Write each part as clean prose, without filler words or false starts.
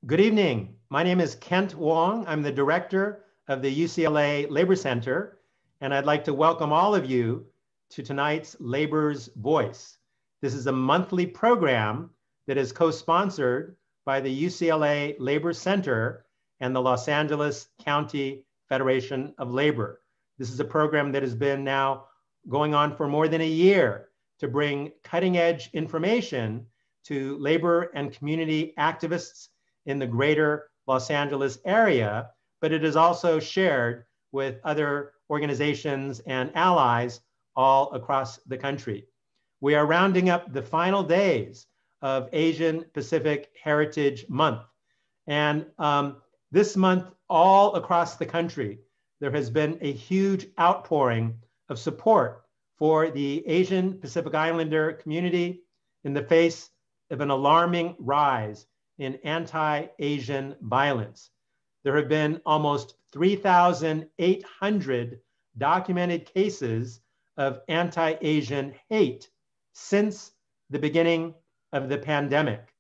Good evening. My name is Kent Wong. I'm the director of the UCLA Labor Center, and I'd like to welcome all of you to tonight's Labor's Voice. This is a monthly program that is co-sponsored by the UCLA Labor Center and the Los Angeles County Federation of Labor. This is a program that has been now going on for more than a year to bring cutting-edge information to labor and community activists in the greater Los Angeles area, but it is also shared with other organizations and allies all across the country. We are rounding up the final days of Asian Pacific Heritage Month. And this month, all across the country, there has been a huge outpouring of support for the Asian Pacific Islander community in the face of an alarming rise in anti-Asian violence. There have been almost 3,800 documented cases of anti-Asian hate since the beginning of the pandemic.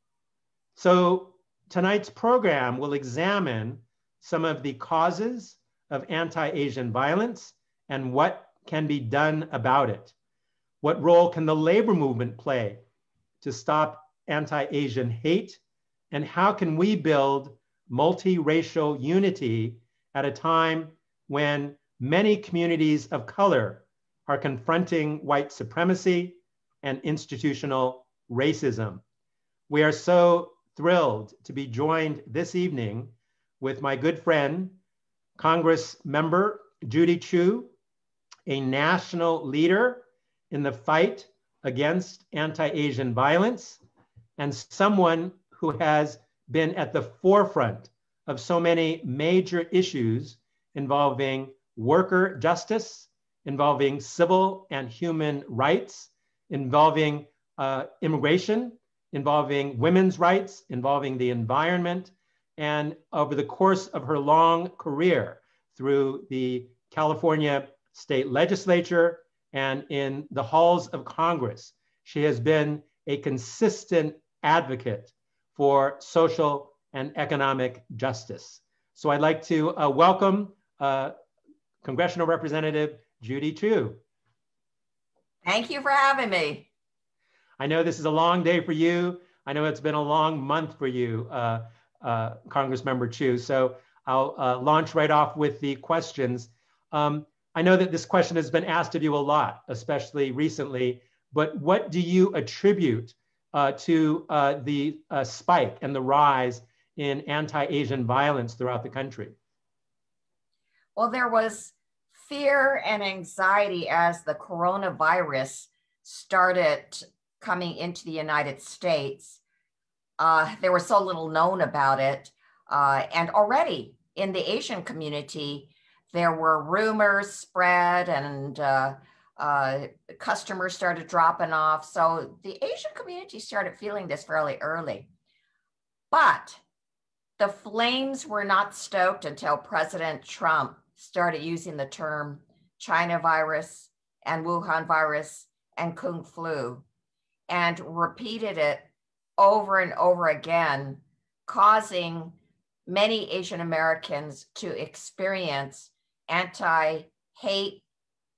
So tonight's program will examine some of the causes of anti-Asian violence and what can be done about it. What role can the labor movement play to stop anti-Asian hate? And how can we build multiracial unity at a time when many communities of color are confronting white supremacy and institutional racism? We are so thrilled to be joined this evening with my good friend, Congressmember Judy Chu, a national leader in the fight against anti-Asian violence, and someone who has been at the forefront of so many major issues involving worker justice, involving civil and human rights, involving immigration, involving women's rights, involving the environment. And over the course of her long career through the California State Legislature and in the halls of Congress, she has been a consistent advocate for social and economic justice. So I'd like to welcome Congressional Representative Judy Chu. Thank you for having me. I know this is a long day for you. I know it's been a long month for you, Congressmember Chu. So I'll launch right off with the questions. I know that this question has been asked of you a lot, especially recently, but what do you attribute to the spike and the rise in anti-Asian violence throughout the country? Well, there was fear and anxiety as the coronavirus started coming into the United States. There was so little known about it. And already in the Asian community, there were rumors spread and customers started dropping off. So the Asian community started feeling this fairly early. But the flames were not stoked until President Trump started using the term China virus and Wuhan virus and Kung flu and repeated it over and over again, causing many Asian Americans to experience anti-hate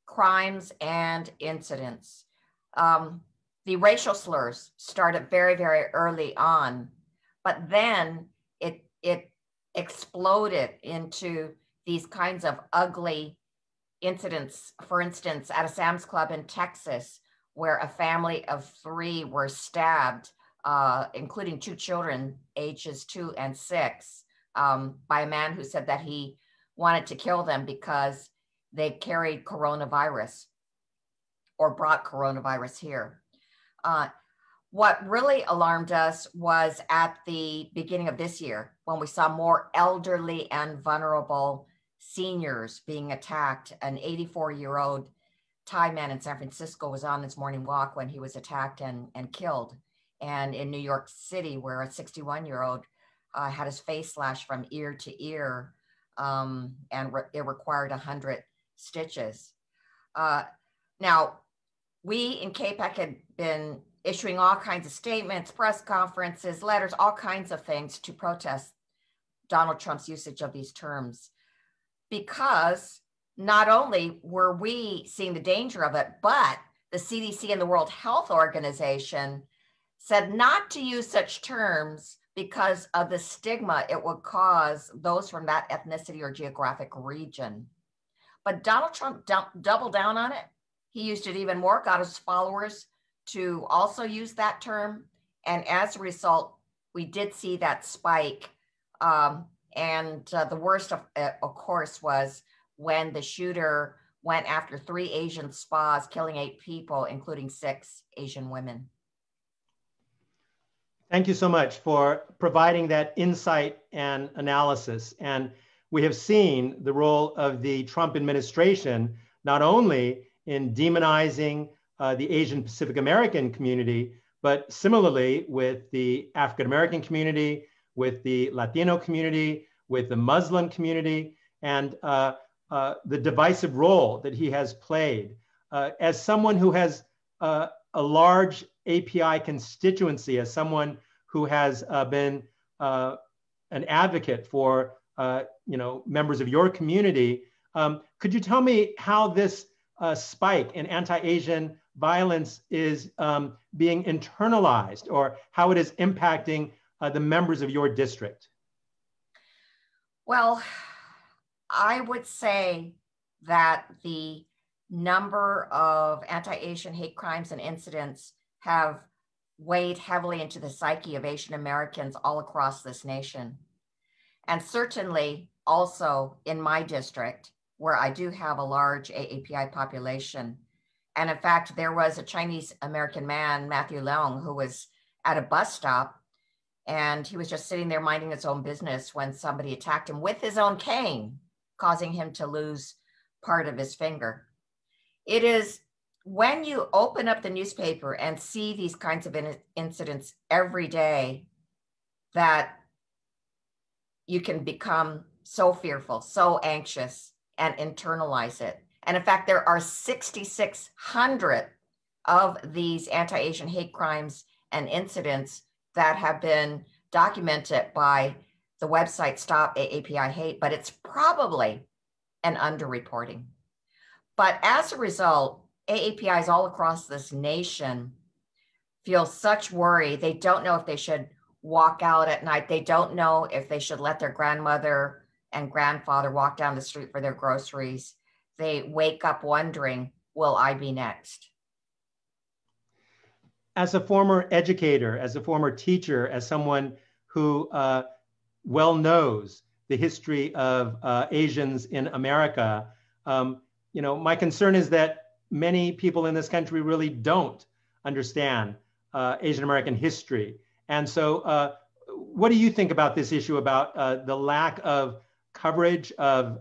crimes and incidents. The racial slurs started very, very early on, but then it exploded into these kinds of ugly incidents. For instance, at a Sam's Club in Texas, where a family of 3 were stabbed, including 2 children, ages 2 and 6, by a man who said that he wanted to kill them because they carried coronavirus or brought coronavirus here. What really alarmed us was at the beginning of this year when we saw more elderly and vulnerable seniors being attacked. An 84-year-old Thai man in San Francisco was on his morning walk when he was attacked and killed. And in New York City, where a 61-year-old had his face slashed from ear to ear, and it required 100 stitches. Now, we in CAPEC had been issuing all kinds of statements, press conferences, letters, all kinds of things to protest Donald Trump's usage of these terms, because not only were we seeing the danger of it, but the CDC and the World Health Organization said not to use such terms because of the stigma it would cause those from that ethnicity or geographic region. But Donald Trump doubled down on it. He used it even more, got his followers to also use that term. And as a result, we did see that spike. The worst, of course, was when the shooter went after 3 Asian spas, killing 8 people, including 6 Asian women. Thank you so much for providing that insight and analysis. And we have seen the role of the Trump administration, not only in demonizing the Asian Pacific American community, but similarly with the African American community, with the Latino community, with the Muslim community, and the divisive role that he has played. As someone who has a large API constituency, as someone who has been an advocate for members of your community, could you tell me how this spike in anti-Asian violence is being internalized, or how it is impacting the members of your district? Well, I would say that the number of anti-Asian hate crimes and incidents have weighed heavily into the psyche of Asian Americans all across this nation. And certainly also in my district, where I do have a large AAPI population. And in fact, there was a Chinese American man, Matthew Leung, who was at a bus stop, and he was just sitting there minding his own business when somebody attacked him with his own cane, causing him to lose part of his finger. It is when you open up the newspaper and see these kinds of incidents every day that you can become so fearful, so anxious, and internalize it. And in fact, there are 6,600 of these anti-Asian hate crimes and incidents that have been documented by the website Stop AAPI Hate, but it's probably an underreporting. But as a result, AAPIs all across this nation feel such worry. They don't know if they should walk out at night. They don't know if they should let their grandmother and grandfather walk down the street for their groceries. They wake up wondering, will I be next? As a former educator, as a former teacher, as someone who well knows the history of Asians in America, my concern is that many people in this country really don't understand Asian American history. And so what do you think about this issue, about the lack of coverage of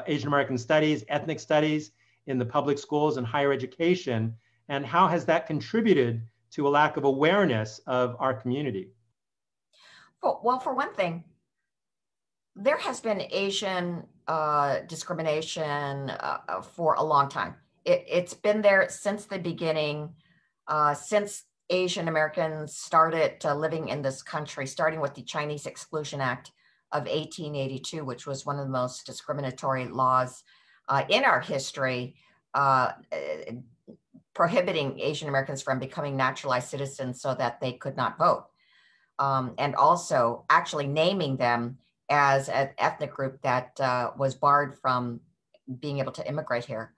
Asian American studies, ethnic studies in the public schools and higher education, and how has that contributed to a lack of awareness of our community? Well, for one thing, there has been Asian discrimination for a long time. It's been there since the beginning, since Asian Americans started living in this country, starting with the Chinese Exclusion Act of 1882, which was one of the most discriminatory laws in our history, prohibiting Asian Americans from becoming naturalized citizens so that they could not vote. And also actually naming them as an ethnic group that was barred from being able to immigrate here.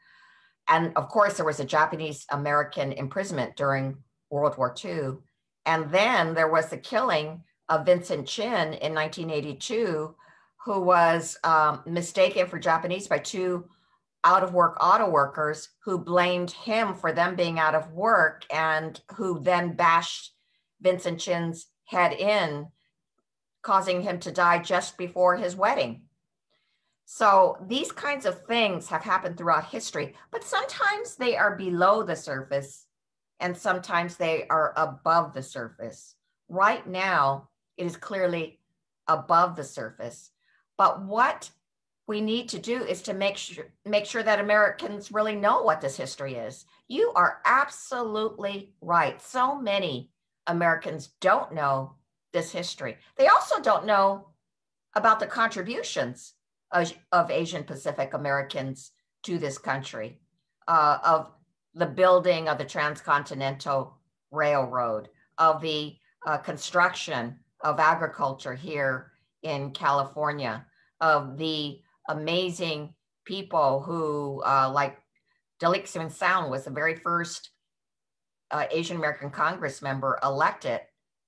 And of course, there was a Japanese American imprisonment during World War II. And then there was the killing of Vincent Chin in 1982, who was mistaken for Japanese by 2 out-of-work auto workers who blamed him for them being out of work, and who then bashed Vincent Chin's head in, causing him to die just before his wedding. So these kinds of things have happened throughout history, but sometimes they are below the surface and sometimes they are above the surface. Right now, it is clearly above the surface. But what we need to do is to make sure that Americans really know what this history is. You are absolutely right. So many Americans don't know this history. They also don't know about the contributions of Asian Pacific Americans to this country, of the building of the Transcontinental Railroad, of the construction of agriculture here in California, of the amazing people who, like Dalik Sim Sound was the very first Asian American Congress member elected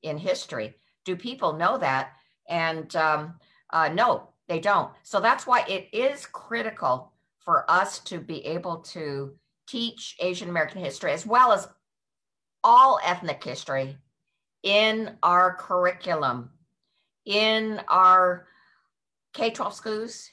in history. Do people know that? And no, they don't. So that's why it is critical for us to be able to teach Asian American history as well as all ethnic history in our curriculum, in our K-12 schools,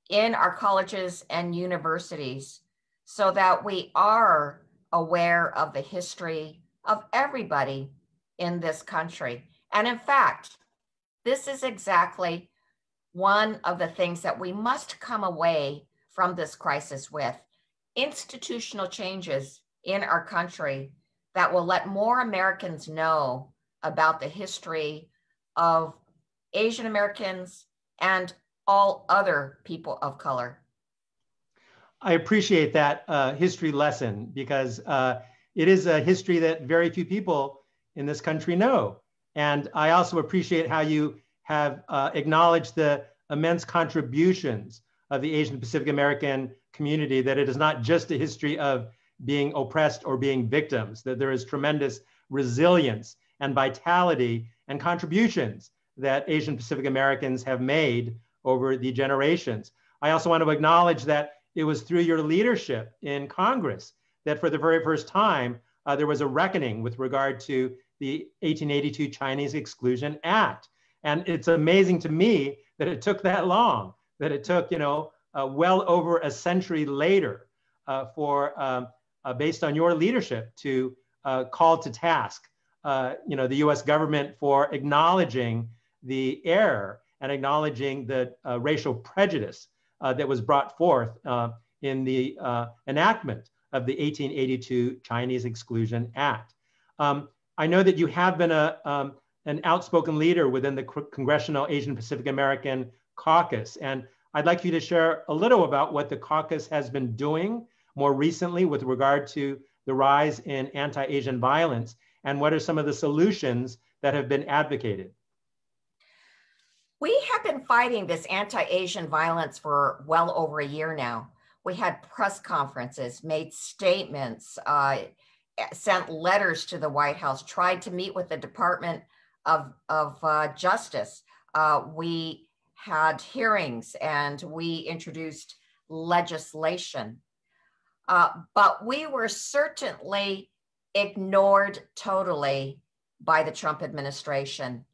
in our colleges and universities, so that we are aware of the history of everybody in this country. And in fact, this is exactly one of the things that we must come away from this crisis with: institutional changes in our country that will let more Americans know about the history of Asian Americans and all other people of color. I appreciate that history lesson, because it is a history that very few people in this country know. And I also appreciate how you have acknowledged the immense contributions of the Asian Pacific American community, that it is not just a history of being oppressed or being victims, that there is tremendous resilience and vitality and contributions that Asian Pacific Americans have made over the generations. I also want to acknowledge that it was through your leadership in Congress that for the very first time, there was a reckoning with regard to the 1882 Chinese Exclusion Act. And it's amazing to me that it took that long, that it took, well over a century later based on your leadership, to call to task, the US government for acknowledging the error and acknowledging the racial prejudice that was brought forth in the enactment of the 1882 Chinese Exclusion Act. I know that you have been an outspoken leader within the Congressional Asian Pacific American Caucus, and I'd like you to share a little about what the caucus has been doing more recently with regard to the rise in anti-Asian violence, and what are some of the solutions that have been advocated. We have been fighting this anti-Asian violence for well over a year now. We had press conferences, made statements, sent letters to the White House, tried to meet with the Department of Justice. We had hearings and we introduced legislation. But we were certainly ignored totally by the Trump administration.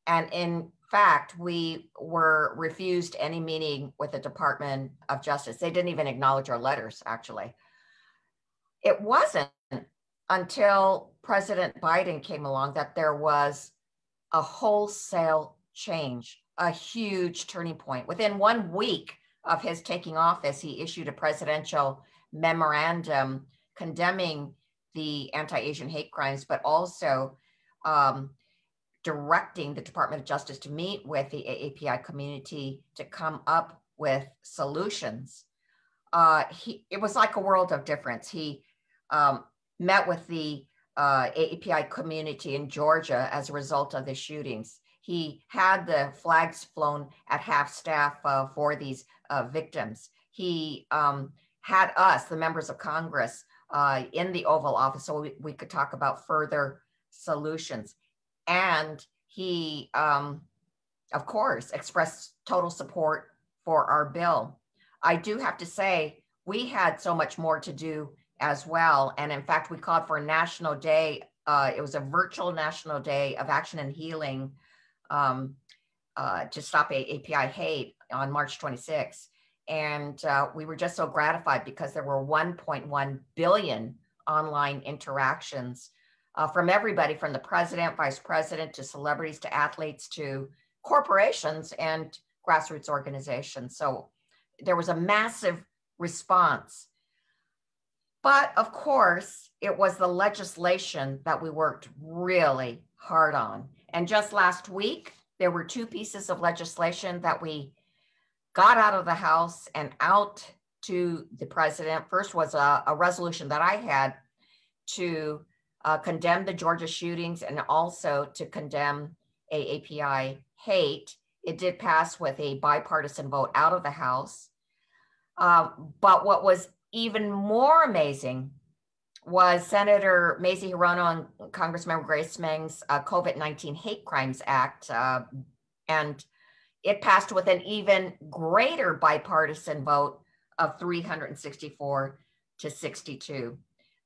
And in fact, we were refused any meeting with the Department of Justice. They didn't even acknowledge our letters, actually. It wasn't until President Biden came along that there was a wholesale change, a huge turning point. Within 1 week of his taking office, he issued a presidential memorandum condemning the anti-Asian hate crimes, but also directing the Department of Justice to meet with the AAPI community to come up with solutions. It was like a world of difference. He met with the AAPI community in Georgia as a result of the shootings. He had the flags flown at half staff for these victims. He had us, the members of Congress, in the Oval Office so we could talk about further solutions. And he, of course, expressed total support for our bill. I do have to say, we had so much more to do as well. And in fact, we called for a national day. It was a virtual national day of action and healing to stop API hate on March 26th. And we were just so gratified because there were 1.1 billion online interactions from everybody, from the president, vice president, to celebrities, to athletes, to corporations and grassroots organizations. So there was a massive response. But of course, it was the legislation that we worked really hard on. And just last week, there were two pieces of legislation that we got out of the House and out to the president. First was a resolution that I had to condemn the Georgia shootings and also to condemn AAPI hate. It did pass with a bipartisan vote out of the House. But what was even more amazing was Senator Mazie Hirono and Congressmember Grace Meng's COVID-19 Hate Crimes Act. And it passed with an even greater bipartisan vote of 364 to 62.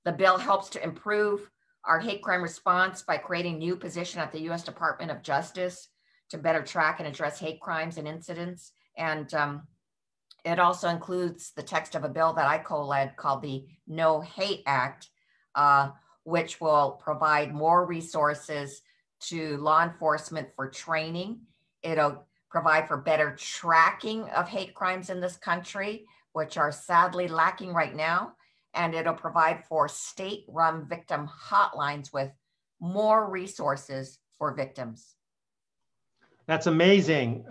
The bill helps to improve our hate crime response by creating a new position at the U.S. Department of Justice to better track and address hate crimes and incidents. And it also includes the text of a bill that I co-led called the No Hate Act, which will provide more resources to law enforcement for training. It'll provide for better tracking of hate crimes in this country, which are sadly lacking right now. And it'll provide for state-run victim hotlines with more resources for victims. That's amazing,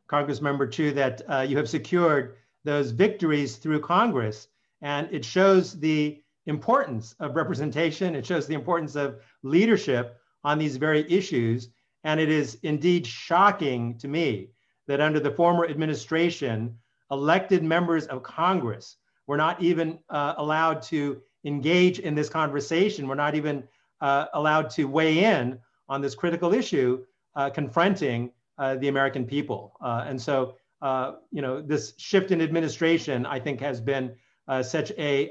Congressmember Chu, that you have secured those victories through Congress. And it shows the importance of representation. It shows the importance of leadership on these very issues. And it is indeed shocking to me that under the former administration, elected members of Congress were not even allowed to engage in this conversation. We're not even allowed to weigh in on this critical issue confronting the American people. And so, this shift in administration, I think, has been such a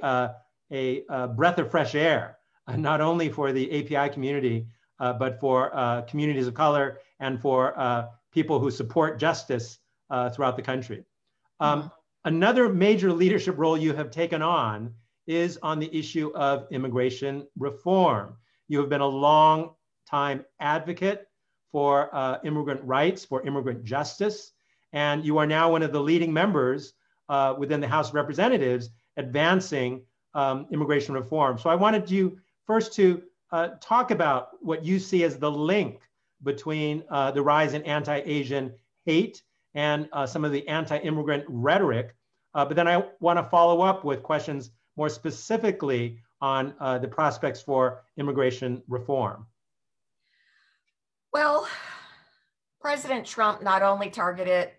breath of fresh air, not only for the API community, but for communities of color and for people who support justice throughout the country. Another major leadership role you have taken on is on the issue of immigration reform. You have been a long time advocate for immigrant rights, for immigrant justice, and you are now one of the leading members within the House of Representatives advancing immigration reform. So I wanted you first to talk about what you see as the link between the rise in anti-Asian hate and some of the anti-immigrant rhetoric. But then I want to follow up with questions more specifically on the prospects for immigration reform. Well, President Trump not only targeted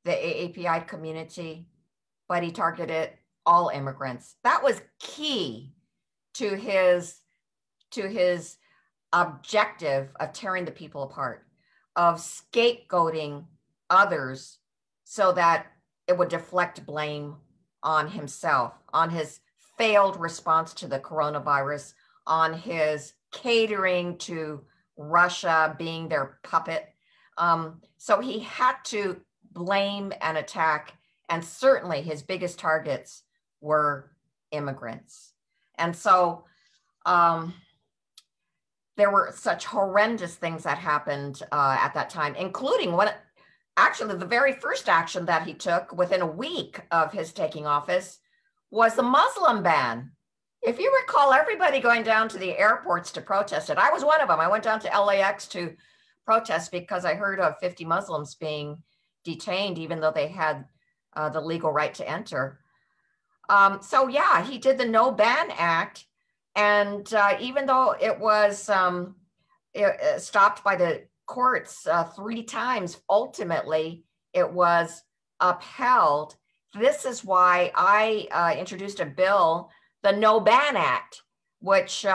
the AAPI community, but he targeted all immigrants. That was key to his objective of tearing the people apart, of scapegoating others so that it would deflect blame on himself, on his failed response to the coronavirus, on his catering to Russia being their puppet. So he had to blame and attack, and certainly his biggest targets were immigrants. And so there were such horrendous things that happened at that time, including actually the very first action that he took within a week of his taking office was the Muslim ban. If you recall, everybody going down to the airports to protest it. I was one of them. I went down to LAX to protest because I heard of 50 Muslims being detained, even though they had the legal right to enter. So yeah, he did the No Ban Act. And even though it was stopped by the courts 3 times, ultimately it was upheld. This is why I introduced a bill, the No Ban Act, which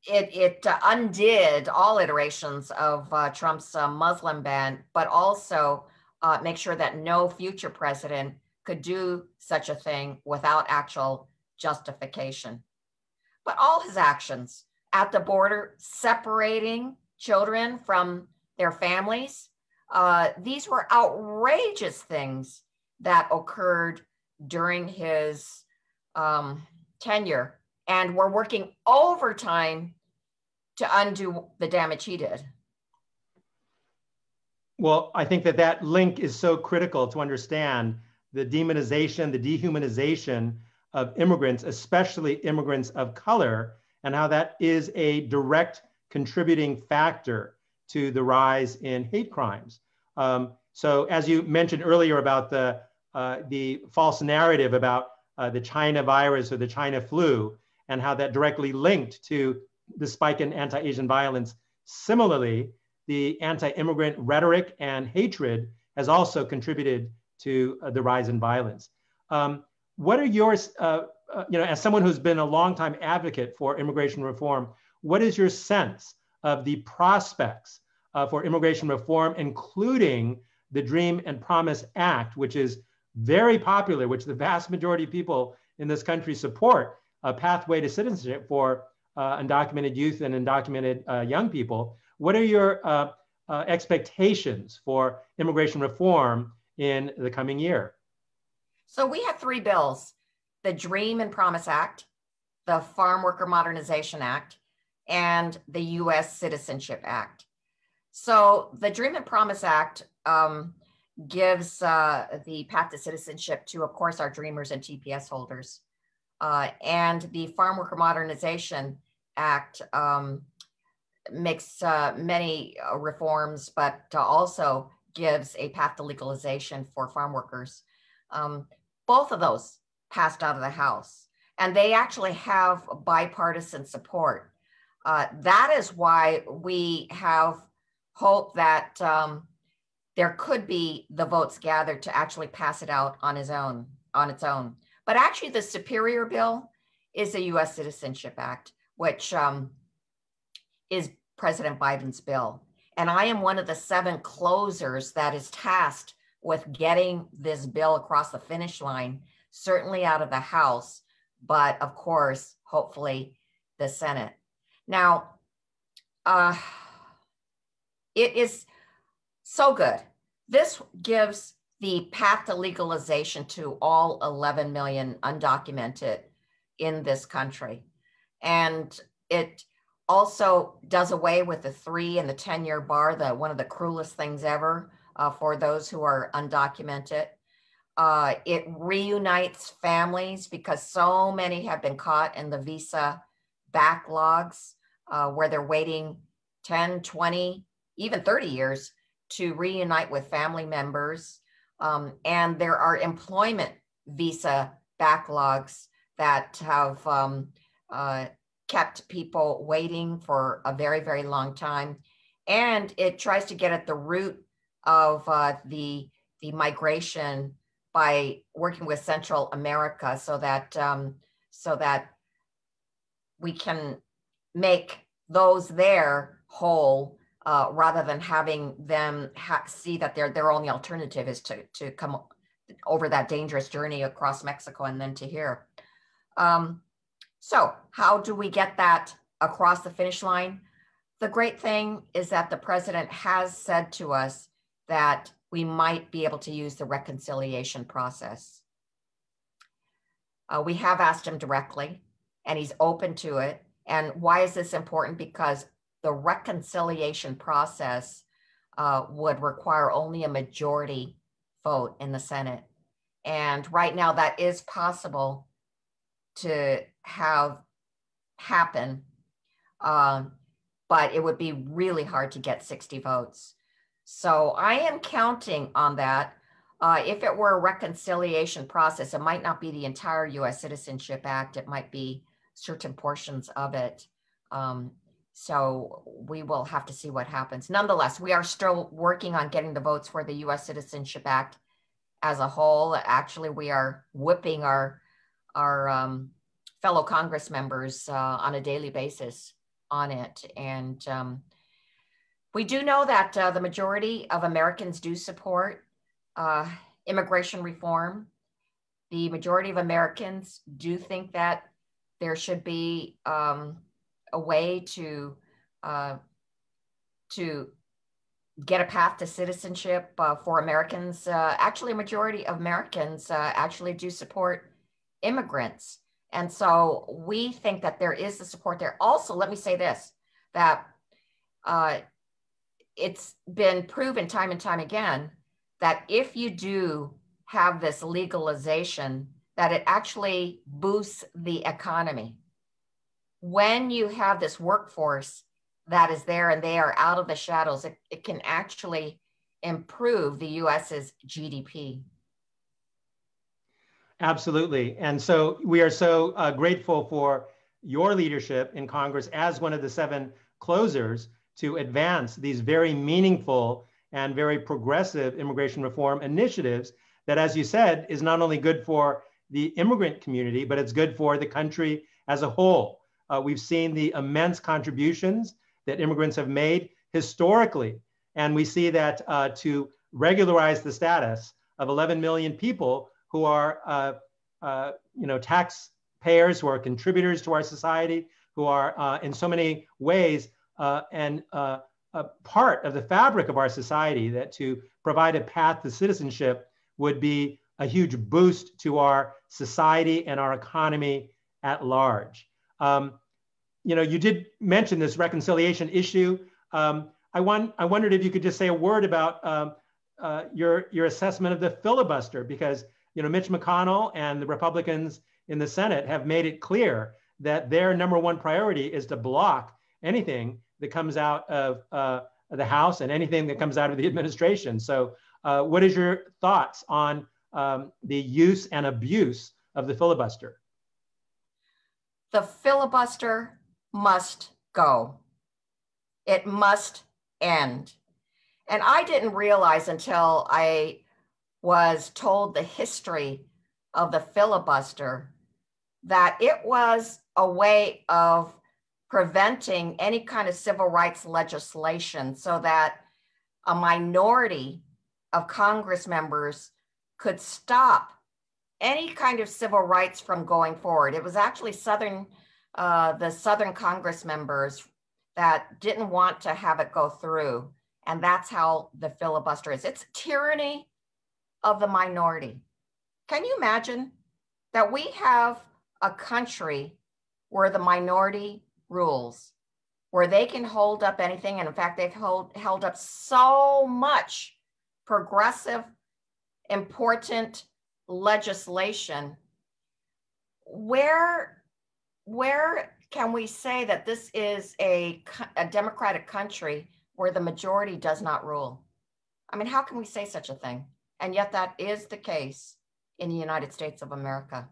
it undid all iterations of Trump's Muslim ban, but also make sure that no future president could do such a thing without actual justification. But all his actions at the border, separating children from their families, these were outrageous things that occurred during his tenure, and we're working overtime to undo the damage he did. Well, I think that link is so critical to understand the demonization, the dehumanization of immigrants, especially immigrants of color, and how that is a direct contributing factor to the rise in hate crimes. So as you mentioned earlier about the false narrative about the China virus or the China flu, and how that directly linked to the spike in anti-Asian violence. Similarly, the anti-immigrant rhetoric and hatred has also contributed to the rise in violence. What are yours, as someone who's been a longtime advocate for immigration reform, what is your sense of the prospects for immigration reform, including the Dream and Promise Act, which is very popular, which the vast majority of people in this country support, a pathway to citizenship for undocumented youth and undocumented young people? What are your expectations for immigration reform in the coming year? So we have three bills: the Dream and Promise Act, the Farm Worker Modernization Act, and the U.S. Citizenship Act. So the Dream and Promise Act gives the path to citizenship to, of course, our dreamers and TPS holders. And the Farm Worker Modernization Act makes many reforms, but also gives a path to legalization for farm workers. Both of those passed out of the House, and they actually have bipartisan support. That is why we have hope that there could be the votes gathered to actually pass it out on its own. But actually, the superior bill is the U.S. Citizenship Act, which is President Biden's bill. And I am one of the 7 closers that is tasked with getting this bill across the finish line, certainly out of the House, but of course, hopefully, the Senate. Now, it is so good. This gives the path to legalization to all 11 million undocumented in this country. And it also does away with the 3 and the 10-year bar, one of the cruelest things ever for those who are undocumented. It reunites families because so many have been caught in the visa backlogs where they're waiting 10, 20, even 30 years to reunite with family members. And there are employment visa backlogs that have kept people waiting for a very, very long time. And it tries to get at the root of the migration by working with Central America so that we can make those there whole rather than having them see that their only alternative is to come over that dangerous journey across Mexico and then to here. So how do we get that across the finish line? The great thing is that the president has said to us that we might be able to use the reconciliation process. We have asked him directly, and he's open to it. And why is this important? Because the reconciliation process would require only a majority vote in the Senate. And right now that is possible to have happen, but it would be really hard to get 60 votes. So I am counting on that. If it were a reconciliation process, it might not be the entire U.S. Citizenship Act. It might be certain portions of it. So we will have to see what happens. Nonetheless, we are still working on getting the votes for the U.S. Citizenship Act as a whole. Actually, we are whipping our fellow Congress members on a daily basis on it. And we do know that the majority of Americans do support immigration reform. The majority of Americans do think that there should be a way to get a path to citizenship for Americans. Actually, a majority of Americans actually do support immigrants. And so we think that there is the support there. Also, let me say this, that it's been proven time and time again that if you do have this legalization, that it actually boosts the economy. When you have this workforce that is there and they are out of the shadows, it can actually improve the US's GDP. Absolutely. And so we are so grateful for your leadership in Congress as one of the 7 closers to advance these very meaningful and very progressive immigration reform initiatives that, as you said, is not only good for the immigrant community, but it's good for the country as a whole. We've seen the immense contributions that immigrants have made historically. And we see that to regularize the status of 11 million people who are taxpayers, who are contributors to our society, who are in so many ways a part of the fabric of our society, that to provide a path to citizenship would be a huge boost to our society and our economy at large. You did mention this reconciliation issue. I wondered if you could just say a word about your assessment of the filibuster, because Mitch McConnell and the Republicans in the Senate have made it clear that their number 1 priority is to block anything that comes out of the House and anything that comes out of the administration. So what is your thoughts on the use and abuse of the filibuster? The filibuster must go. It must end. And I didn't realize until I was told the history of the filibuster that it was a way of preventing any kind of civil rights legislation so that a minority of Congress members could stop any kind of civil rights from going forward. It was actually the Southern Congress members that didn't want to have it go through. And that's how the filibuster is. It's tyranny of the minority. Can you imagine that we have a country where the minority rules, where they can hold up anything? And in fact, they've held up so much progressive, important legislation. Where can we say that this is a democratic country where the majority does not rule? I mean, how can we say such a thing? And yet that is the case in the United States of America.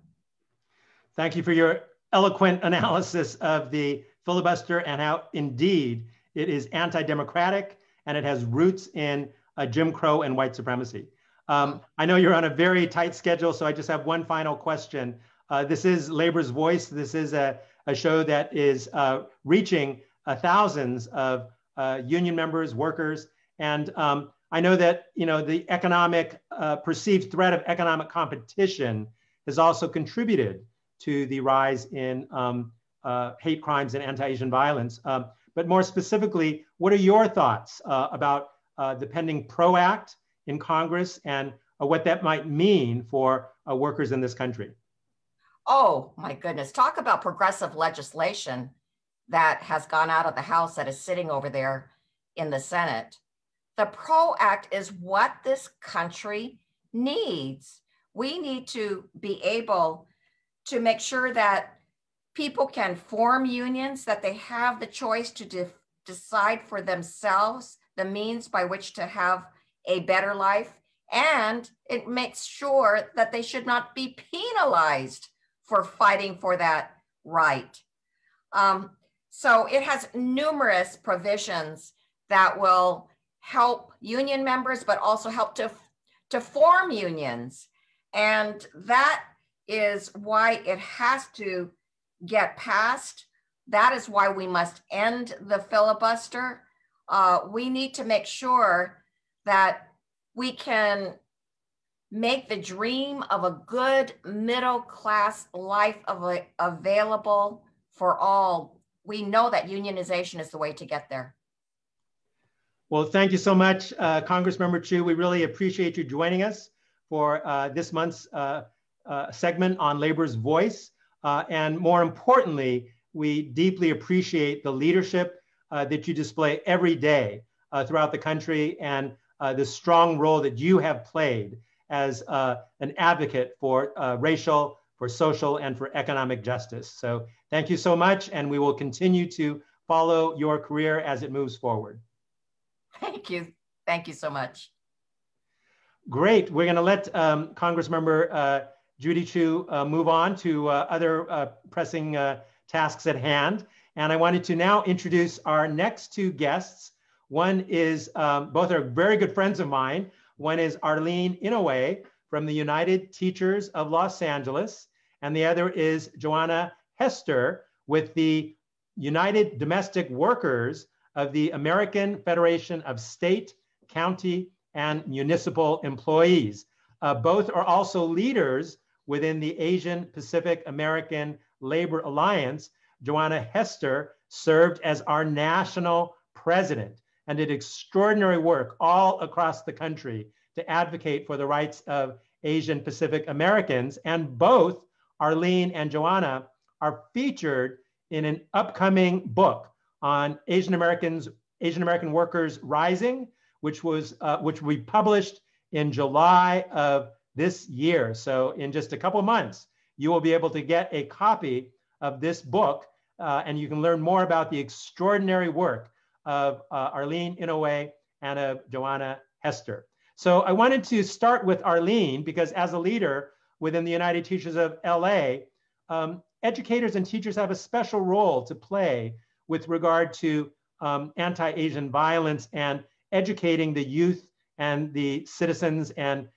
Thank you for your eloquent analysis of the filibuster and how indeed it is anti-democratic and it has roots in Jim Crow and white supremacy. I know you're on a very tight schedule, so I just have one final question. This is Labor's Voice. This is a show that is reaching thousands of union members, workers, and I know that the economic perceived threat of economic competition has also contributed to the rise in hate crimes and anti-Asian violence. But more specifically, what are your thoughts about the pending PRO Act in Congress and what that might mean for workers in this country? Oh my goodness, talk about progressive legislation that has gone out of the House that is sitting over there in the Senate. The PRO Act is what this country needs. We need to be able to make sure that people can form unions, that they have the choice to decide for themselves the means by which to have a better life. And it makes sure that they should not be penalized for fighting for that right. So it has numerous provisions that will help union members, but also help to form unions. And that is why it has to get passed. That is why we must end the filibuster. We need to make sure that we can make the dream of a good middle-class life available for all. We know that unionization is the way to get there. Well, thank you so much, Congressmember Chu. We really appreciate you joining us for this month's segment on Labor's Voice. And more importantly, we deeply appreciate the leadership that you display every day throughout the country and the strong role that you have played as an advocate for racial, for social, and for economic justice. So thank you so much, and we will continue to follow your career as it moves forward. Thank you. Thank you so much. Great. We're going to let Congressmember Judy Chu move on to other pressing tasks at hand. And I wanted to now introduce our next two guests. One is, both are very good friends of mine. One is Arlene Inouye from the United Teachers of Los Angeles, and the other is Johanna Hester with the United Domestic Workers of the American Federation of State, County, and Municipal Employees. Both are also leaders within the Asian Pacific American Labor Alliance. Johanna Hester served as our national president and did extraordinary work all across the country to advocate for the rights of Asian Pacific Americans. And both Arlene and Johanna are featured in an upcoming book on Asian American workers rising, which we published in July of this year. So in just a couple months, you will be able to get a copy of this book, and you can learn more about the extraordinary work of Arlene Inouye and of Johanna Hester. So I wanted to start with Arlene because as a leader within the United Teachers of LA, educators and teachers have a special role to play with regard to anti-Asian violence and educating the youth and the citizens and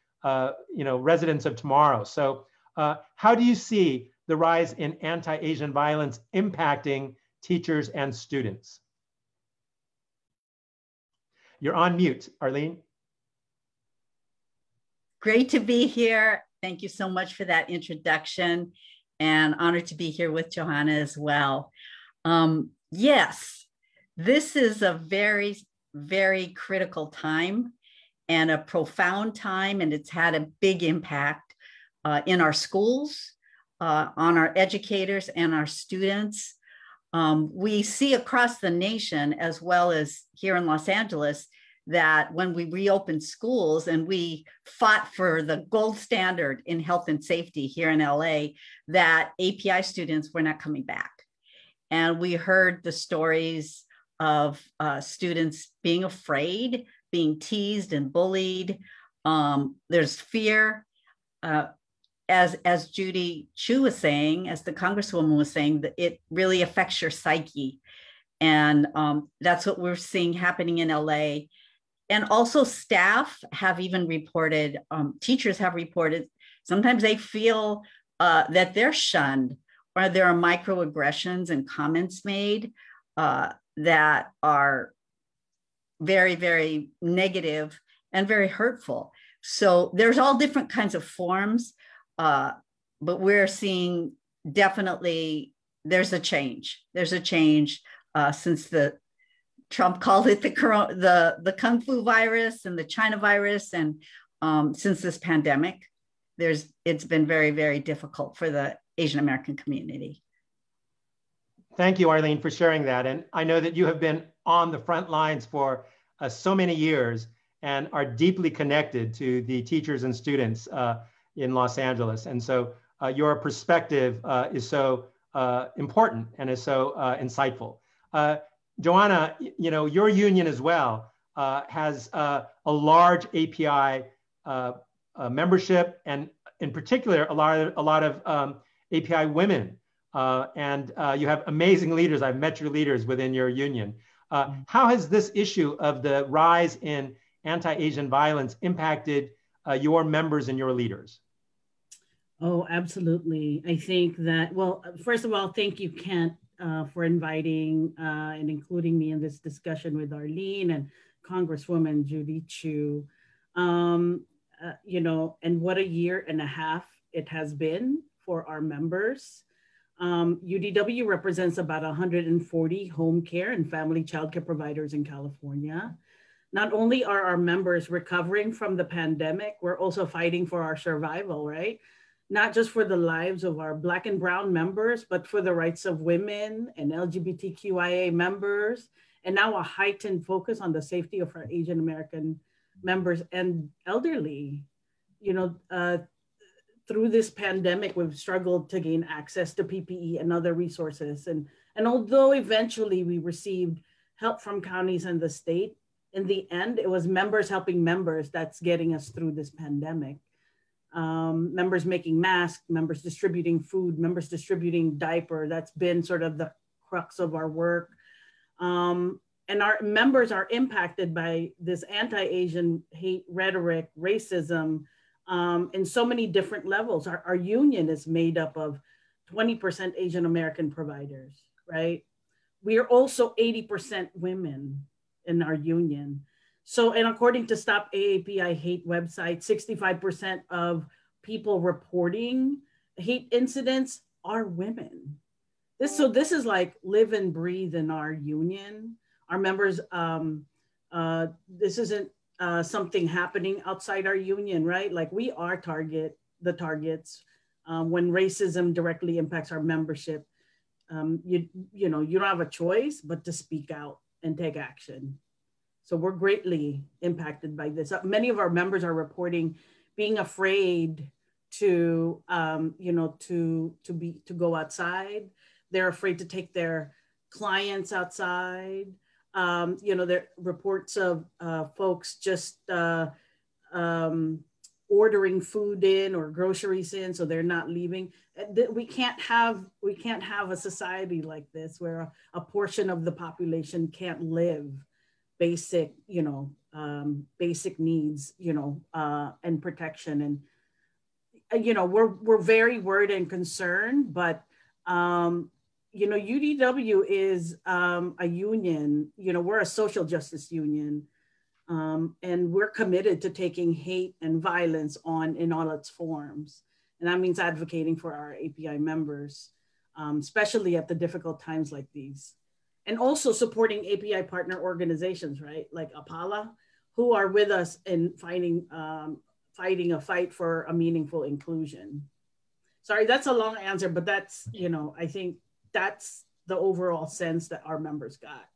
residents of tomorrow. So how do you see the rise in anti-Asian violence impacting teachers and students? You're on mute, Arlene. Great to be here. Thank you so much for that introduction, and honored to be here with Johanna as well. Yes, this is a very, very critical time and a profound time, and it's had a big impact in our schools, on our educators and our students. We see across the nation, as well as here in Los Angeles, that when we reopened schools and we fought for the gold standard in health and safety here in LA, that API students were not coming back. And we heard the stories of students being afraid, being teased and bullied. There's fear. As Judy Chu was saying, as the Congresswoman was saying, that it really affects your psyche. And that's what we're seeing happening in LA. And also staff have even reported, teachers have reported, sometimes they feel that they're shunned, or there are microaggressions and comments made that are very, very negative and very hurtful. So there's all different kinds of forms, but we're seeing definitely there's a change. There's a change since Trump called it the Kung Flu virus and the China virus. And since this pandemic, it's been very, very difficult for the Asian American community. Thank you, Arlene, for sharing that. And I know that you have been on the front lines for so many years and are deeply connected to the teachers and students in Los Angeles. And so your perspective is so important and is so insightful. Johanna, your union as well has a large API membership, and in particular, a lot of API women. And you have amazing leaders. I've met your leaders within your union. How has this issue of the rise in anti-Asian violence impacted your members and your leaders? Oh, absolutely. I think that, well, first of all, thank you, Kent, for inviting and including me in this discussion with Arlene and Congresswoman Judy Chu. And what a year and a half it has been for our members. UDW represents about 140 home care and family childcare providers in California. Not only are our members recovering from the pandemic, we're also fighting for our survival, right? Not just for the lives of our Black and Brown members, but for the rights of women and LGBTQIA members, and now a heightened focus on the safety of our Asian American members and elderly. Through this pandemic, we've struggled to gain access to PPE and other resources. And And although eventually we received help from counties and the state, in the end, it was members helping members that's getting us through this pandemic. Members making masks, members distributing food, members distributing diaper. That's been sort of the crux of our work. And our members are impacted by this anti-Asian hate rhetoric, racism, in so many different levels. Our union is made up of 20% Asian American providers, right? We are also 80% women in our union. So, and according to Stop AAPI Hate website, 65% of people reporting hate incidents are women. This is like live and breathe in our union. Our members, this isn't something happening outside our union, right? Like we are the targets when racism directly impacts our membership. You don't have a choice but to speak out and take action. So we're greatly impacted by this. Many of our members are reporting being afraid to go outside. They're afraid to take their clients outside. There are reports of folks just ordering food in or groceries in, so they're not leaving. We can't have a society like this where a portion of the population can't live basic needs, and protection. And we're very worried and concerned, but UDW is a union. We're a social justice union. And we're committed to taking hate and violence on in all its forms. And that means advocating for our API members, especially at the difficult times like these. And also supporting API partner organizations, right? Like APALA, who are with us in fighting a fight for a meaningful inclusion. Sorry, that's a long answer, but that's, I think that's the overall sense that our members got.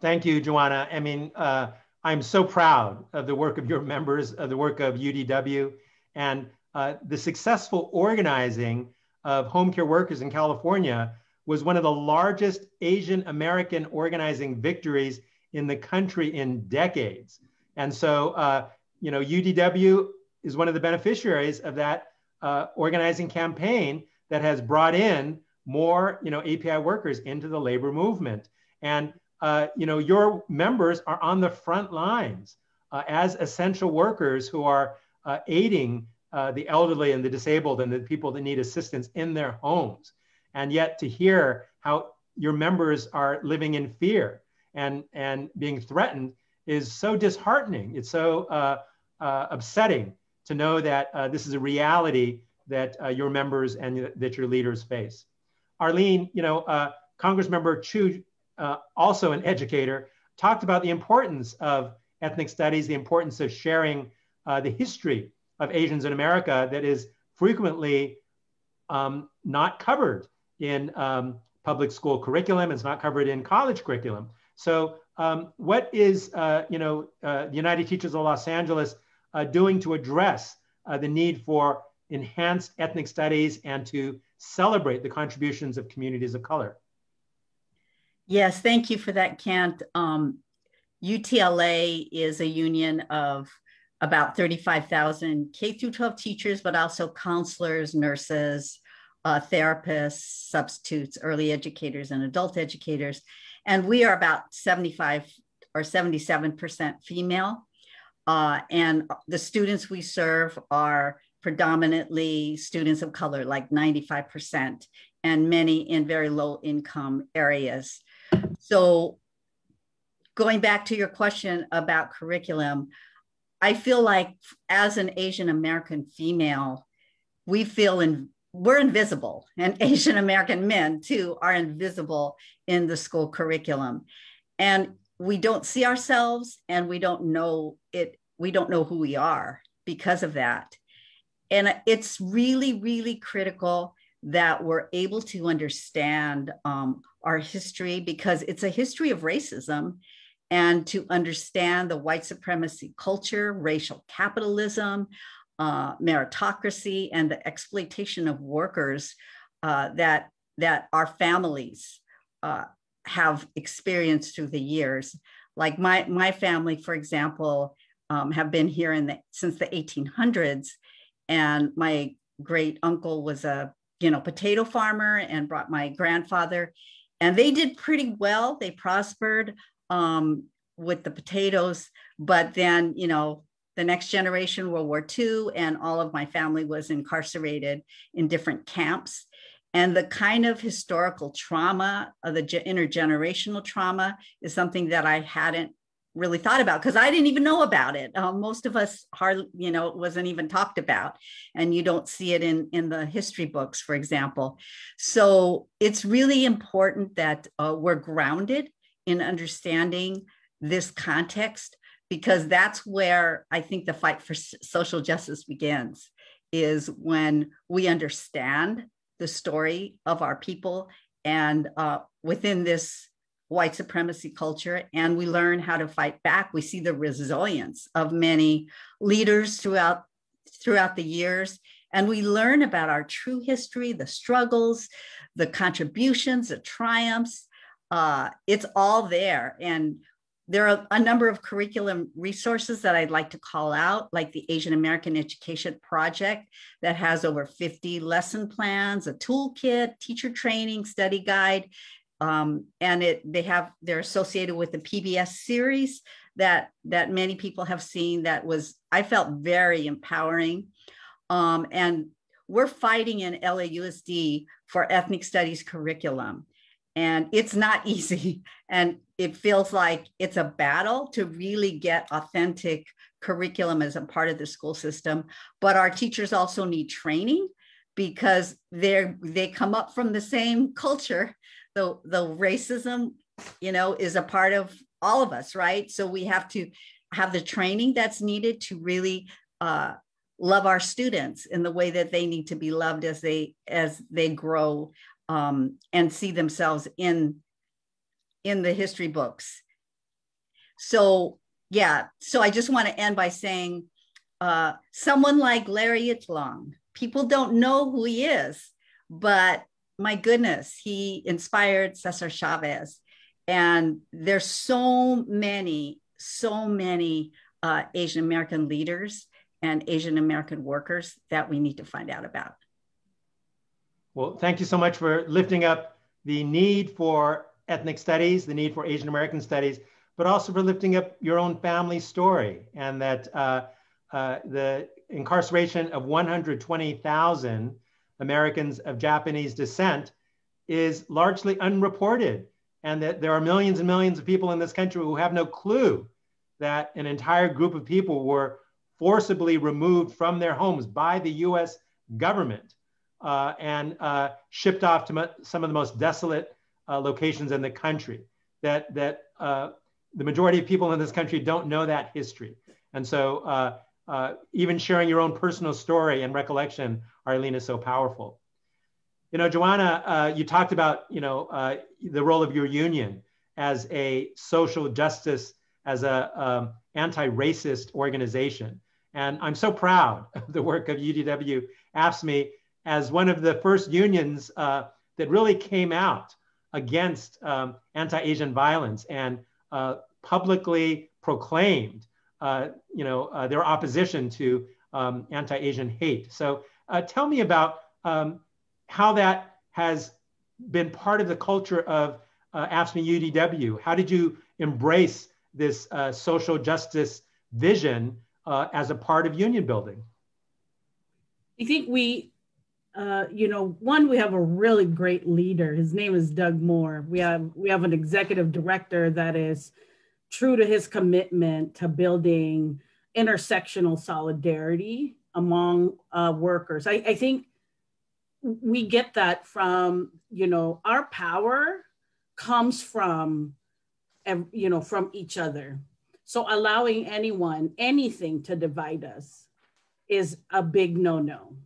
Thank you, Johanna. I mean, I'm so proud of the work of your members, of the work of UDW, and the successful organizing of home care workers in California was one of the largest Asian American organizing victories in the country in decades. And so, UDW is one of the beneficiaries of that organizing campaign that has brought in more, API workers into the labor movement. And your members are on the front lines as essential workers who are aiding the elderly and the disabled and the people that need assistance in their homes. And yet to hear how your members are living in fear and being threatened is so disheartening. It's so upsetting to know that this is a reality that your members and that your leaders face. Arlene, Congressmember Chu, also an educator, talked about the importance of ethnic studies, the importance of sharing the history of Asians in America that is frequently not covered in public school curriculum. It's not covered in college curriculum. So what is the United Teachers of Los Angeles doing to address the need for enhanced ethnic studies and to celebrate the contributions of communities of color? Yes, thank you for that, Kent. UTLA is a union of about 35,000 K-12 teachers, but also counselors, nurses, therapists, substitutes, early educators, and adult educators. And we are about 75 or 77% female. And the students we serve are predominantly students of color, like 95%, and many in very low income areas. So going back to your question about curriculum, I feel like as an Asian American female, we're invisible, and Asian American men too are invisible in the school curriculum. And we don't see ourselves, and we don't know who we are because of that. And it's really, really critical that we're able to understand our history, because it's a history of racism, and to understand the white supremacy culture, racial capitalism, meritocracy, and the exploitation of workers that our families have experienced through the years. Like my family, for example, have been here since the 1800s, and my great uncle was a potato farmer and brought my grandfather, and they did pretty well. They prospered with the potatoes, but then the next generation, World War II, and all of my family was incarcerated in different camps. And the kind of historical trauma, the intergenerational trauma, is something that I hadn't really thought about because I didn't even know about it. Most of us hardly, it wasn't even talked about, and you don't see it in the history books, for example. So it's really important that we're grounded in understanding this context, because that's where I think the fight for social justice begins, is when we understand the story of our people and within this white supremacy culture, and we learn how to fight back. We see the resilience of many leaders throughout the years, and we learn about our true history, the struggles, the contributions, the triumphs. It's all there. And there are a number of curriculum resources that I'd like to call out, like the Asian American Education Project that has over 50 lesson plans, a toolkit, teacher training, study guide. And they're associated with the PBS series that many people have seen I felt very empowering. And we're fighting in LAUSD for ethnic studies curriculum. And it's not easy. And it feels like it's a battle to really get authentic curriculum as a part of the school system. But our teachers also need training because they come up from the same culture. The racism, is a part of all of us, right? So we have to have the training that's needed to really love our students in the way that they need to be loved as they grow and see themselves in the history books. So I just want to end by saying someone like Larry Itlong, people don't know who he is, but my goodness, he inspired Cesar Chavez. And there's so many Asian American leaders and Asian American workers that we need to find out about. Well, thank you so much for lifting up the need for ethnic studies, the need for Asian American studies, but also for lifting up your own family story, and that the incarceration of 120,000 Americans of Japanese descent is largely unreported, and that there are millions and millions of people in this country who have no clue that an entire group of people were forcibly removed from their homes by the US government and shipped off to some of the most desolate locations in the country. That the majority of people in this country don't know that history. And so even sharing your own personal story and recollection, Arlene, is so powerful. Johanna, you talked about, the role of your union as a social justice, as a anti-racist organization. And I'm so proud of the work of UDW AFSCME as one of the first unions that really came out against anti-Asian violence and publicly proclaimed, their opposition to anti-Asian hate. So tell me about how that has been part of the culture of AFSCME UDW. How did you embrace this social justice vision as a part of union building? I think we have a really great leader. His name is Doug Moore. We have an executive director that is true to his commitment to building intersectional solidarity among workers. I think we get that from, our power comes from each other. So allowing anything to divide us is a big no-no.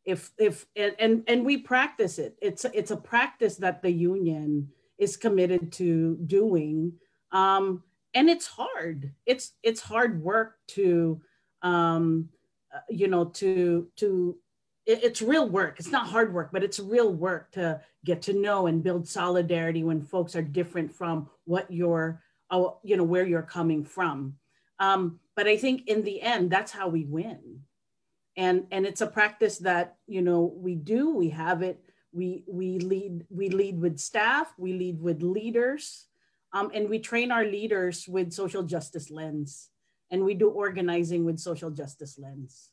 And we practice it. It's a practice that the union is committed to doing. And it's hard. It's hard work to it's real work. It's not hard work, but it's real work to get to know and build solidarity when folks are different from what you're, where you're coming from. But I think in the end, that's how we win. And it's a practice that, we have it. We lead with staff, we lead with leaders, and we train our leaders with social justice lens, and we do organizing with social justice lens.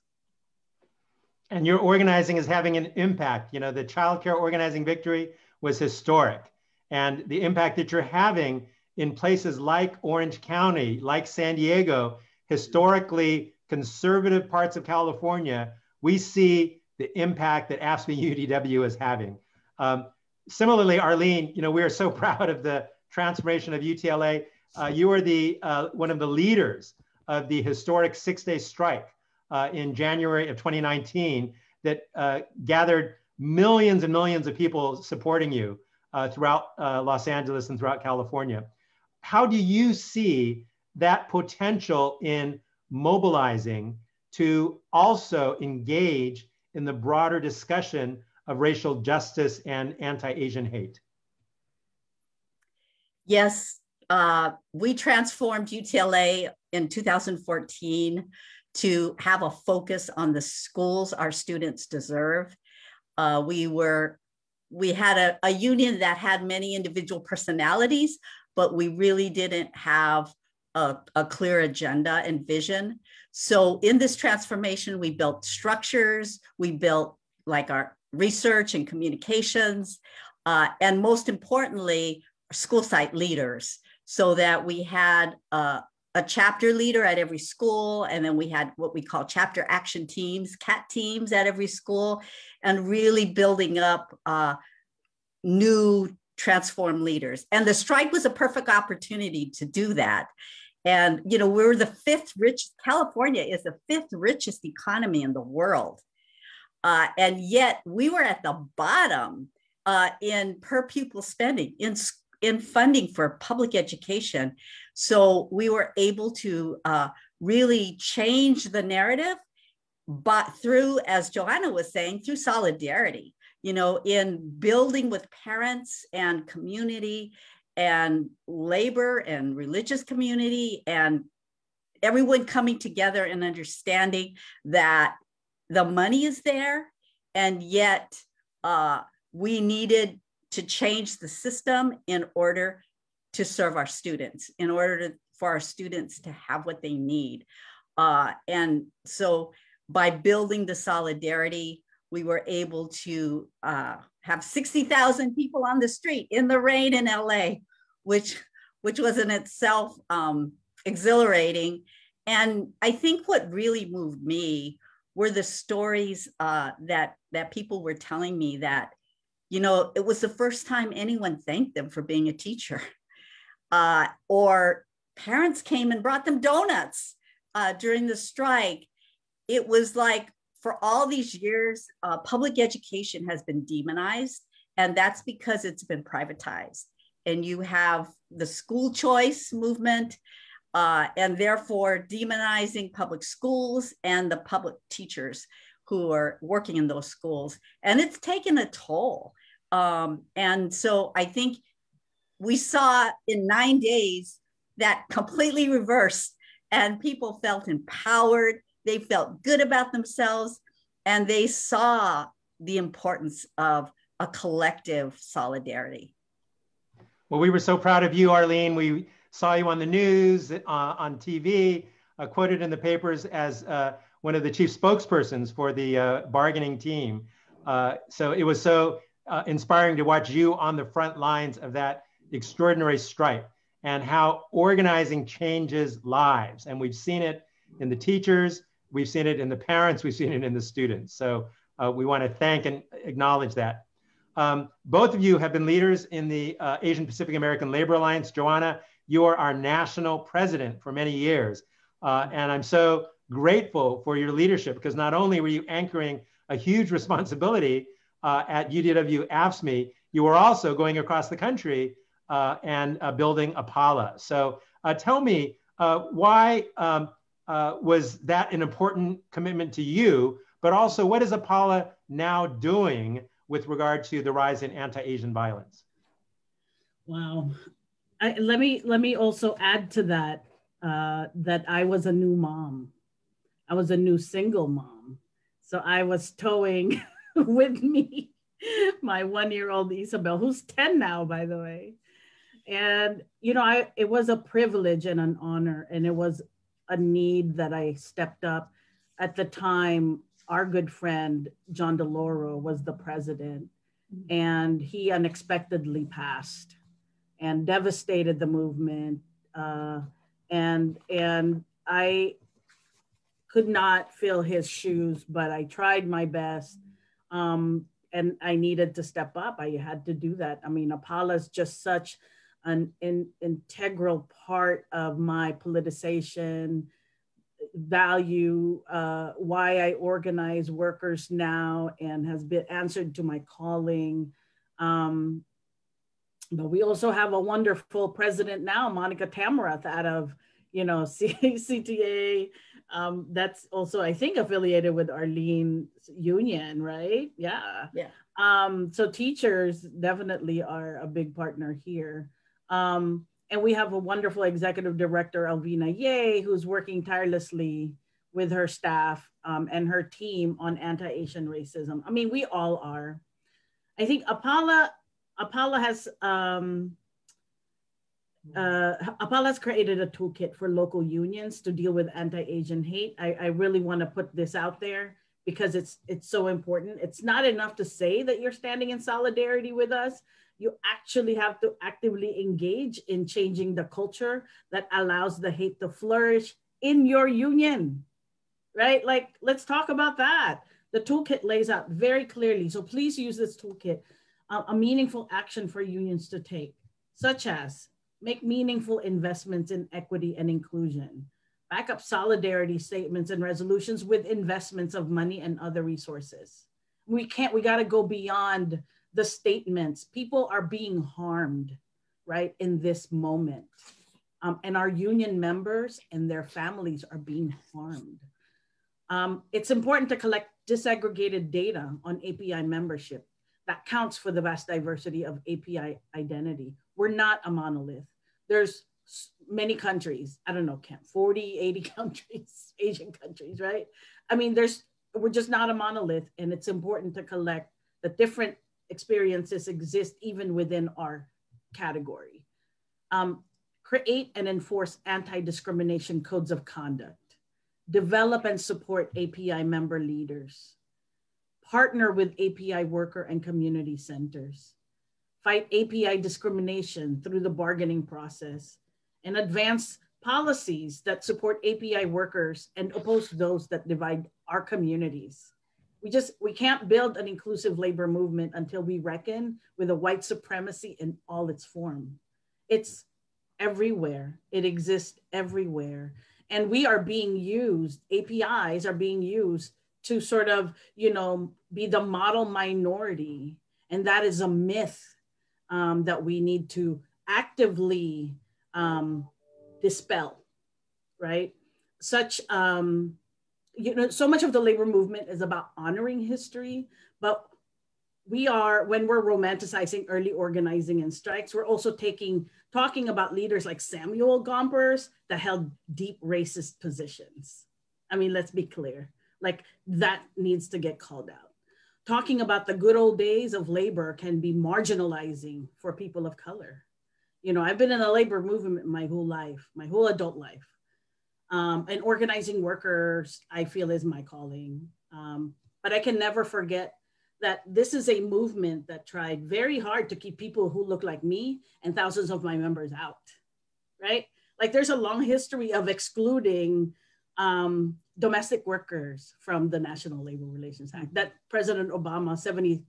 And your organizing is having an impact. The child care organizing victory was historic. And the impact that you're having in places like Orange County, like San Diego, historically conservative parts of California, we see the impact that AFSCME UDW is having. Similarly, Arlene, we are so proud of the transformation of UTLA. You are one of the leaders of the historic 6-day strike in January of 2019 that gathered millions and millions of people supporting you throughout Los Angeles and throughout California. How do you see that potential in mobilizing to also engage in the broader discussion of racial justice and anti-Asian hate? Yes, we transformed UTLA in 2014 to have a focus on the schools our students deserve. We had a union that had many individual personalities, but we really didn't have a clear agenda and vision. So in this transformation, we built structures, we built like our research and communications, and most importantly, school site leaders, so that we had a chapter leader at every school, and then we had what we call chapter action teams, CAT teams at every school, and really building up new transformed leaders. And the strike was a perfect opportunity to do that. And, we're the California is the 5th richest economy in the world. And yet we were at the bottom in per pupil spending, in funding for public education. So we were able to really change the narrative, but through, as Johanna was saying, through solidarity, in building with parents and community and labor and religious community, and everyone coming together and understanding that the money is there, and yet we needed to change the system in order to serve our students, in order for our students to have what they need. And so by building the solidarity, we were able to have 60,000 people on the street in the rain in LA, which was in itself exhilarating. And I think what really moved me were the stories that people were telling me that, it was the first time anyone thanked them for being a teacher. Or parents came and brought them donuts during the strike. It was like, for all these years, public education has been demonized, and that's because it's been privatized. And you have the school choice movement, and therefore demonizing public schools and the public teachers who are working in those schools. And it's taken a toll. And so I think we saw in 9 days that completely reversed, and people felt empowered. They felt good about themselves, and they saw the importance of a collective solidarity. Well, we were so proud of you, Arlene. We saw you on the news, on TV, quoted in the papers as one of the chief spokespersons for the bargaining team. So it was so inspiring to watch you on the front lines of that extraordinary strike, and how organizing changes lives. And we've seen it in the teachers, we've seen it in the parents, we've seen it in the students. So we want to thank and acknowledge that. Both of you have been leaders in the Asian Pacific American Labor Alliance. Johanna, you are our national president for many years. And I'm so grateful for your leadership, because not only were you anchoring a huge responsibility at UDW AFSCME, you were also going across the country and building Apala. So tell me, why was that an important commitment to you, but also what is Apala now doing with regard to the rise in anti-Asian violence? Wow. Let me also add to that, that I was a new mom. I was a new single mom. So I was towing with me my 1-year-old Isabel, who's 10 now, by the way. And, you know, it was a privilege and an honor, and it was a need that I stepped up. At the time, our good friend, John DeLauro, was the president, and he unexpectedly passed and devastated the movement. And I could not fill his shoes, but I tried my best. And I needed to step up. I had to do that. I mean, Apala is just such an integral part of my politicization value, why I organize workers now, and has been answered to my calling. But we also have a wonderful president now, Monica Tamarath, out of, you know, CTA. That's also, I think, affiliated with Arlene's union, right? Yeah. So teachers definitely are a big partner here. And we have a wonderful executive director, Alvina Ye, who's working tirelessly with her staff and her team on anti-Asian racism. I mean, we all are. I think Apala has created a toolkit for local unions to deal with anti-Asian hate. I really want to put this out there because it's so important. It's not enough to say that you're standing in solidarity with us. You actually have to actively engage in changing the culture that allows the hate to flourish in your union, right? Like, let's talk about that. The toolkit lays out very clearly. So please use this toolkit, a meaningful action for unions to take, such as make meaningful investments in equity and inclusion, back up solidarity statements and resolutions with investments of money and other resources. We got to go beyond the statements. People are being harmed, right, in this moment. And our union members and their families are being harmed. It's important to collect disaggregated data on API membership that counts for the vast diversity of API identity. We're not a monolith. There's many countries, I don't know, 40, 80 countries, Asian countries, right? I mean, we're just not a monolith, and it's important to collect the different experiences exist even within our category. Create and enforce anti-discrimination codes of conduct. Develop and support API member leaders. Partner with API worker and community centers. Fight API discrimination through the bargaining process, and advance policies that support API workers and oppose those that divide our communities. We can't build an inclusive labor movement until we reckon with a white supremacy in all its form. It's everywhere. It exists everywhere. And we are being used, APIs are being used to sort of, you know, be the model minority. And that is a myth that we need to actively dispel, right? You know, so much of the labor movement is about honoring history, but when we're romanticizing early organizing and strikes, we're also talking about leaders like Samuel Gompers that held deep racist positions. I mean, let's be clear, like that needs to get called out. Talking about the good old days of labor can be marginalizing for people of color. You know, I've been in the labor movement my whole life, my whole adult life. And organizing workers, I feel, is my calling. But I can never forget that this is a movement that tried very hard to keep people who look like me and thousands of my members out, right? Like there's a long history of excluding domestic workers from the National Labor Relations Act that President Obama, 72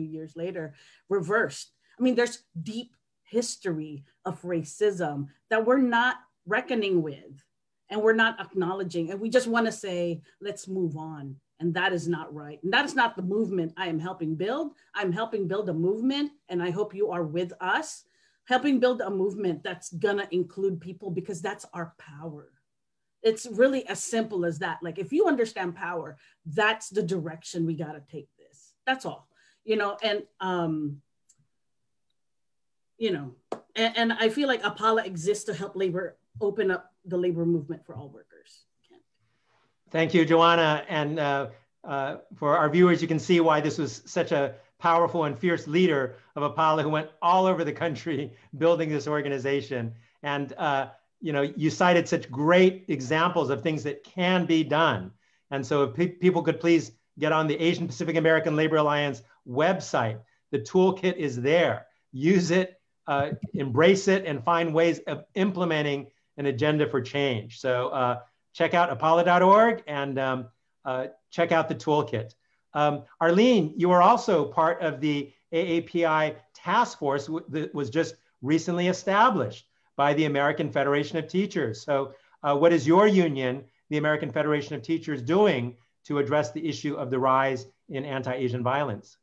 years later, reversed. I mean, there's deep history of racism that we're not reckoning with and we're not acknowledging. And we just want to say, let's move on. And that is not right. And that is not the movement I am helping build. I'm helping build a movement, and I hope you are with us, helping build a movement that's gonna include people, because that's our power. It's really as simple as that. Like, if you understand power, that's the direction we got to take this. That's all, and and I feel like APALA exists to help labor open up the labor movement for all workers. Thank you, Johanna. And for our viewers, you can see why this was such a powerful and fierce leader of APALA who went all over the country building this organization. And you cited such great examples of things that can be done. And so if people could please get on the Asian Pacific American Labor Alliance website, the toolkit is there. Use it, embrace it, and find ways of implementing an agenda for change. So check out apala.org and check out the toolkit. Arlene, you are also part of the AAPI task force that was just recently established by the American Federation of Teachers. So what is your union, the American Federation of Teachers, doing to address the issue of the rise in anti-Asian violence?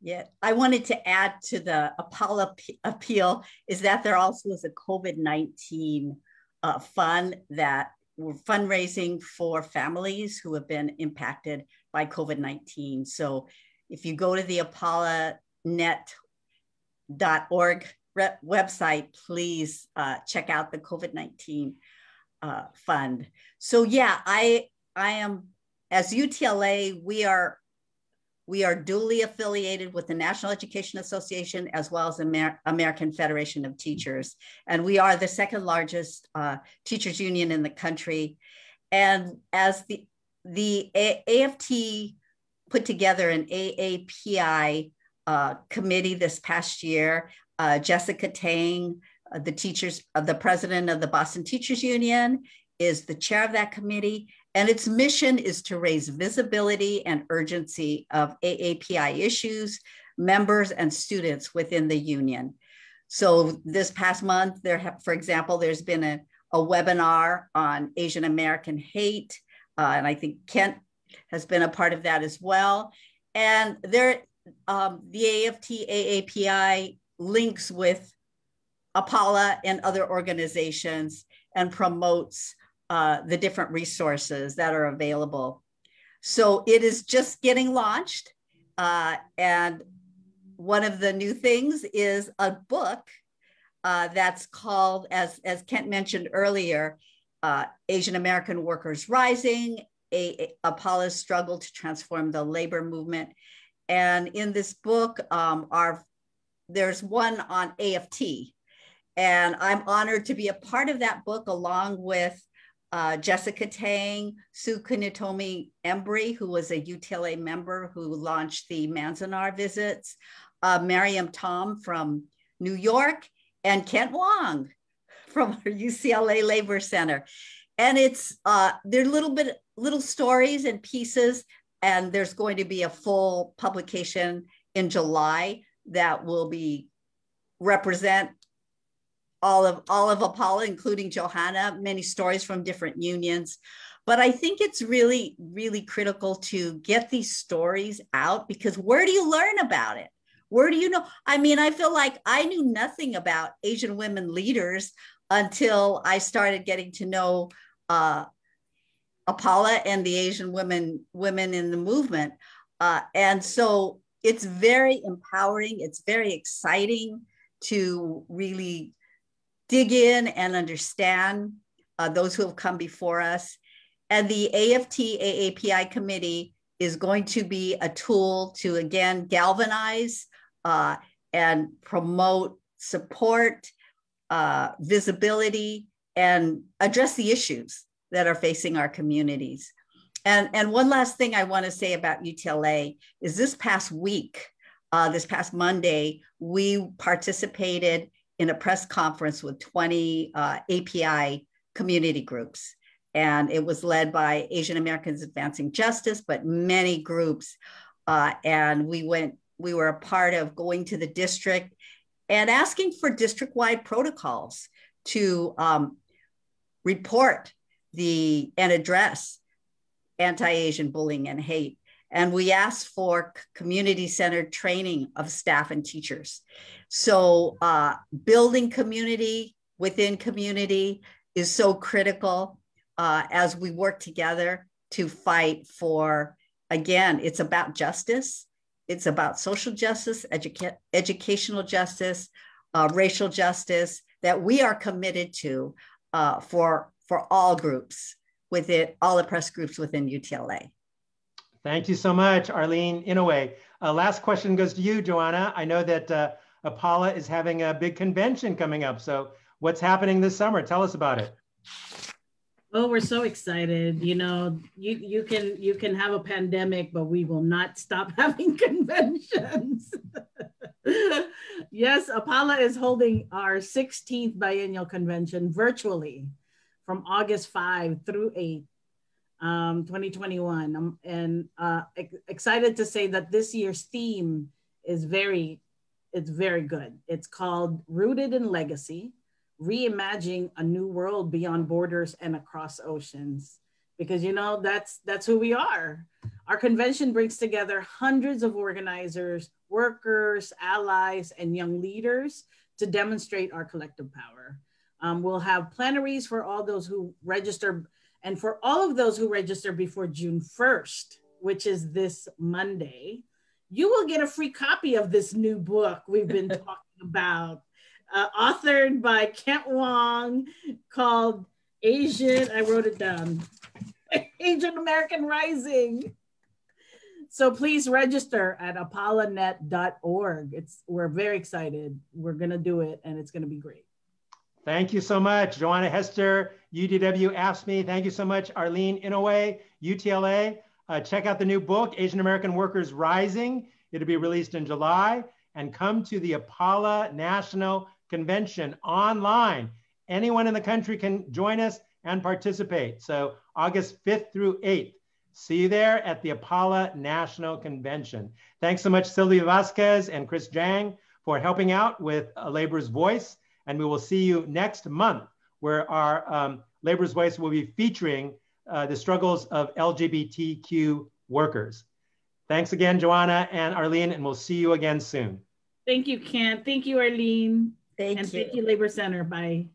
Yeah, I wanted to add to the APALA appeal is that there also is a COVID-19 fund that we're fundraising for families who have been impacted by COVID-19. So if you go to the apalanet.org website, please check out the COVID-19 fund. So yeah, I am, as UTLA, we are duly affiliated with the National Education Association as well as American Federation of Teachers. And we are the second largest teachers union in the country. And as the AFT put together an AAPI committee this past year, Jessica Tang, the president of the Boston Teachers Union, is the chair of that committee. And its mission is to raise visibility and urgency of AAPI issues, members, and students within the union. So this past month, for example, there's been a webinar on Asian American hate, and I think Kent has been a part of that as well. And the AFT AAPI links with APALA and other organizations and promotes the different resources that are available. So it is just getting launched. And one of the new things is a book that's called, as Kent mentioned earlier, Asian American Workers Rising, APALA's Struggle to Transform the Labor Movement. And in this book, there's one on AFT. And I'm honored to be a part of that book along with Jessica Tang, Sue Kunitomi Embry, who was a UTLA member who launched the Manzanar visits, Miriam Tom from New York, and Kent Wong from our UCLA Labor Center. And they're little stories and pieces, and there's going to be a full publication in July that will represent all of APALA, including Johanna, many stories from different unions. But I think it's really, really critical to get these stories out, because where do you learn about it? Where do you know? I mean, I feel like I knew nothing about Asian women leaders until I started getting to know APALA and the Asian women in the movement. And so it's very empowering. It's very exciting to really dig in and understand those who have come before us. And the AFT AAPI committee is going to be a tool to, again, galvanize and promote support, visibility, and address the issues that are facing our communities. And one last thing I want to say about UTLA is this past week, this past Monday, we participated in a press conference with 20 API community groups. And it was led by Asian Americans Advancing Justice, but many groups. And we were a part of going to the district and asking for district-wide protocols to report and address anti-Asian bullying and hate. And we asked for community-centered training of staff and teachers. So building community within community is so critical. as we work together to fight for, again, it's about justice. It's about social justice, educational justice, racial justice that we are committed to for all groups within all oppressed groups within UTLA. Thank you so much, Arlene. Inouye. Last question goes to you, Johanna. I know that APALA is having a big convention coming up. So what's happening this summer? Tell us about it. Oh, we're so excited. You know, you can have a pandemic, but we will not stop having conventions. Yes, APALA is holding our 16th biennial convention virtually from August 5 through 8, 2021. And excited to say that this year's theme is very good. It's called Rooted in Legacy, Reimagining a New World Beyond Borders and Across Oceans. Because, you know, that's who we are. Our convention brings together hundreds of organizers, workers, allies, and young leaders to demonstrate our collective power. We'll have plenaries for all those who register, and for all of those who register before June 1st, which is this Monday, you will get a free copy of this new book we've been talking about, authored by Kent Wong, called I wrote it down, Asian American Rising. So please register at apalanet.org. We're very excited. We're gonna do it and it's gonna be great. Thank you so much, Johanna, Hester, UDW, AFSCME. Thank you so much, Arlene, Inouye, UTLA. Check out the new book, Asian American Workers Rising. It'll be released in July. And come to the APALA National Convention online. Anyone in the country can join us and participate. So August 5th through 8th. See you there at the APALA National Convention. Thanks so much, Sylvia Vasquez and Chris Jang, for helping out with Labor's Voice. And we will see you next month, where our Labor's Voice will be featuring the struggles of LGBTQ workers. Thanks again, Johanna and Arlene, and we'll see you again soon. Thank you, Kent. Thank you, Arlene. Thank you. Thank you, Labor Center. Bye.